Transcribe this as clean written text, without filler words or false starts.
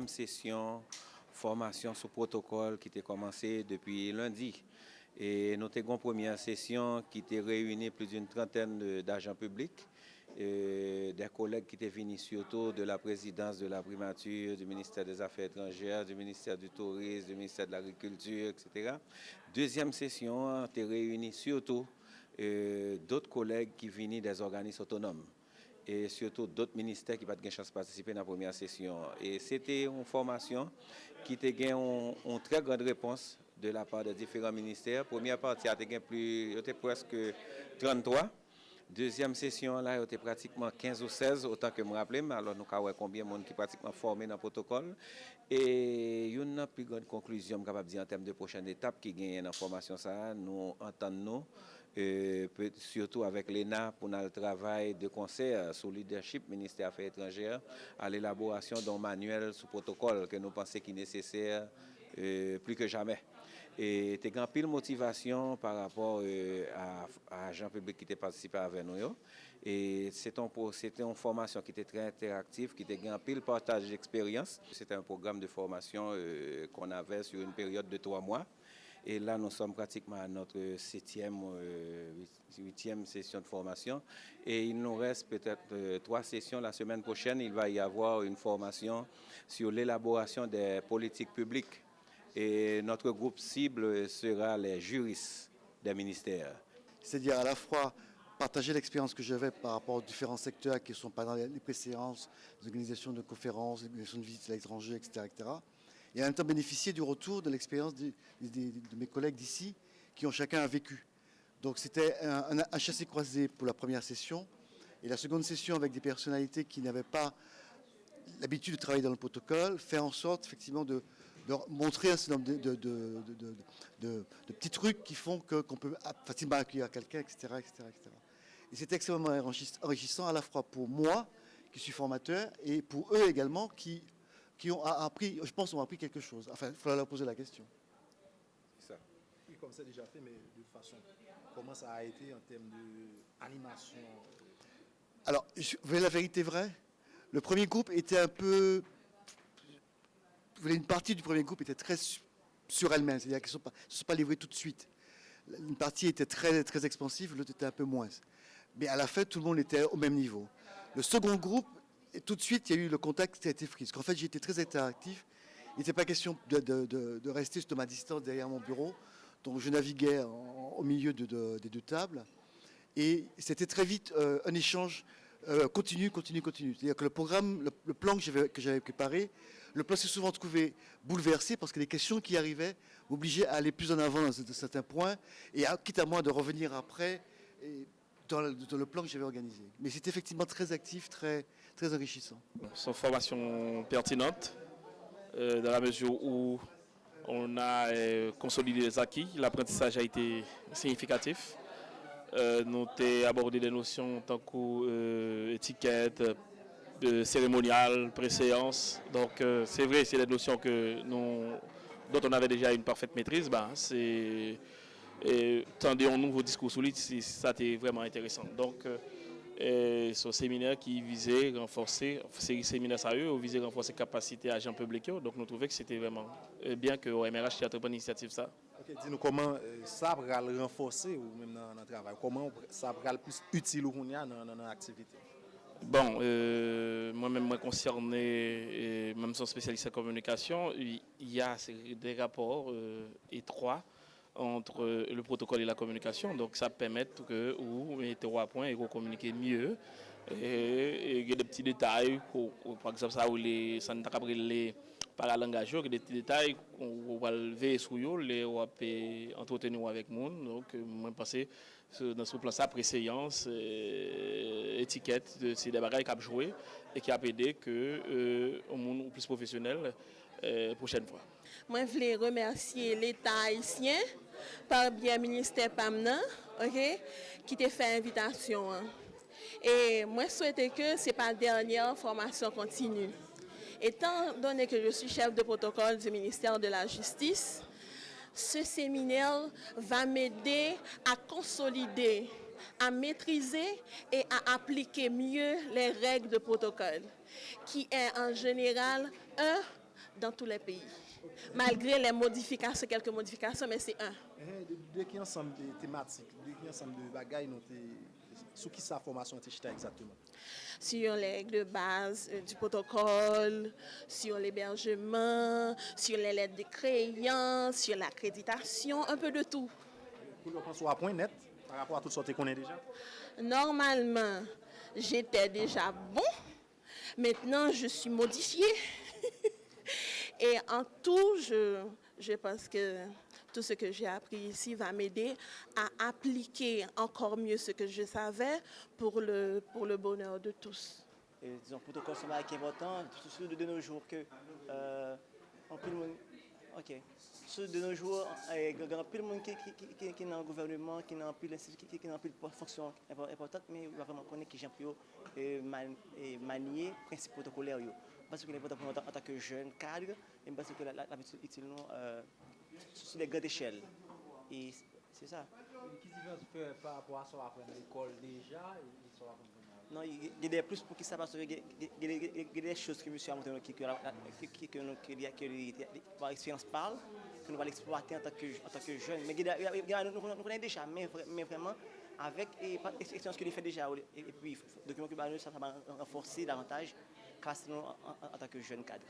deuxième session formation sur protocole qui était commencée depuis lundi. Et nous avons une première session qui était réunie plus d'une trentaine d'agents publics, des collègues qui étaient venus surtout de la présidence de la primature, du ministère des Affaires étrangères, du ministère du Tourisme, du ministère de l'Agriculture, etc. Deuxième session était réunie surtout d'autres collègues qui venaient des organismes autonomes et surtout d'autres ministères qui n'ont pas de chance de participer à la première session. Et c'était une formation qui a eu une très grande réponse de la part des différents ministères. Première partie a été presque 33. Deuxième session, là, il était pratiquement 15 ou 16, autant que je me rappelle. Alors, nous avons combien de monde qui est pratiquement formé dans le protocole. Et une plus grande conclusion, je capable de dire en termes de prochaine étape qui gagne dans la formation, ça, nous entendons, surtout avec l'ENA, pour le travail de concert sur le leadership ministère des Affaires étrangères, à l'élaboration d'un manuel sous protocole que nous pensons qui est nécessaire plus que jamais. Et tu as une pile motivation par rapport à agents publics qui ont participé avec nous. Et c'était une formation qui était très interactive, qui était un pile partage d'expérience. C'était un programme de formation qu'on avait sur une période de 3 mois. Et là, nous sommes pratiquement à notre 8e session de formation. Et il nous reste peut-être 3 sessions. La semaine prochaine, il va y avoir une formation sur l'élaboration des politiques publiques. Et notre groupe cible sera les juristes des ministères. C'est-à-dire à la fois partager l'expérience que j'avais par rapport aux différents secteurs qui sont pendant les préséances, les organisations de conférences, les organisations de visites à l'étranger, etc., etc. Et en même temps bénéficier du retour de l'expérience de mes collègues d'ici qui ont chacun un vécu. Donc c'était un chassé-croisé pour la première session et la seconde session avec des personnalités qui n'avaient pas l'habitude de travailler dans le protocole, faire en sorte effectivement de montrer un certain nombre de petits trucs qui font qu'on peut facilement accueillir quelqu'un, etc., etc., etc. Et c'est extrêmement enrichissant à la fois pour moi, qui suis formateur, et pour eux également, qui ont appris, je pense, ont appris quelque chose. Enfin, il faudra leur poser la question. C'est ça. Oui, comme c'est déjà fait, mais de façon, comment ça a été en termes d'animation? Alors, vous voulez la vérité vraie? Le premier groupe était un peu... Une partie du premier groupe était très sur elle-même, c'est-à-dire qu'ils ne se sont pas livrés tout de suite. Une partie était très, très expansive, l'autre était un peu moins. Mais à la fin, tout le monde était au même niveau. Le second groupe, tout de suite, il y a eu le contact qui a été pris. Parce qu'en fait, j'étais très interactif. Il n'était pas question de rester de ma distance derrière mon bureau. Donc, je naviguais au milieu des 2 tables. Et c'était très vite un échange continu. C'est-à-dire que le programme, le plan que j'avais préparé, le plan s'est souvent trouvé bouleversé parce que les questions qui arrivaient m'obligeaient à aller plus en avant dans certains points et quitte à moi de revenir après dans le plan que j'avais organisé. Mais c'est effectivement très actif, très, très enrichissant. C'est une formation pertinente dans la mesure où on a consolidé les acquis, l'apprentissage a été significatif. Nous avons abordé des notions tant qu'étiquette, cérémonial, préséance. Donc c'est vrai, c'est des notions dont on avait déjà une parfaite maîtrise. Tendez un nouveau discours solide, ça a été vraiment intéressant. Donc ce séminaire qui visait renforcer, c'est séminaire sérieux, visait renforcer la capacité agents publics. Donc nous trouvons que c'était vraiment bien que OMRH ait pris l'initiative ça. Ok, dis-nous comment ça va le renforcer ou même dans le travail, comment ça va le plus utile dans l'activité. Bon, moi-même, moi concerné, même sans spécialiste en communication, il y a des rapports étroits entre le protocole et la communication. Donc, ça permet que vous mettez au point et que vous communiquez mieux. Et il y a des petits détails, par exemple, ça où ça n'a pas pris les paralangage, il y a des petits détails qu'on va lever sur eux, les on peut entretenir avec le monde. Donc, moi, je pense dans ce plan, ça, préséance, étiquette, c'est des bagages qui ont joué et qui ont aidé que au monde plus professionnel prochaine fois. Moi, je voulais remercier l'État haïtien par bien ministère PAMNA, qui t'a fait invitation. Et moi, je souhaitais que ce n'est pas la dernière formation continue. Étant donné que je suis chef de protocole du ministère de la Justice, ce séminaire va m'aider à consolider, à maîtriser et à appliquer mieux les règles de protocole, qui est en général dans tous les pays. Malgré les modifications, quelques modifications, mais c'est un. De qui ensemble de thématiques, de qui ensemble de bagailles, sous qui sa formation était exactement? Sur les règles de base du protocole, sur l'hébergement, sur les lettres de créance, sur l'accréditation, un peu de tout. Pour le prendre sur un point net, par rapport à toutes sortes qu'on est déjà? Normalement, j'étais déjà bon. Maintenant, je suis modifiée. Et en tout, je pense que tout ce que j'ai appris ici va m'aider à appliquer encore mieux ce que je savais pour le bonheur de tous. Et, disons, protocole c'est important, surtout de nos jours que en plus, ok, surtout de nos jours, il y a plus de monde qui est dans le gouvernement, qui n'a plus de fonction importante, mais il va vraiment connaître qui j'ai pu manier les principes protocolaires. Parce que l'important pour nous en tant que jeunes cadres, et parce que l'habitude utile sur les grandes échelles. Et c'est ça. Qui différence par rapport à ce qu'on apprend à l'école déjà et ce qu'on apprend? Non, il y a des plus pour qui ça passe. Il y a des choses que monsieur a montré que par expérience parle, que nous allons exploiter en tant que jeunes. Mais nous connaissons déjà, mais vraiment avec l'expérience que nous fait déjà. Et puis, le document que nous ça va renforcer davantage grâce à nous en tant que jeunes cadres.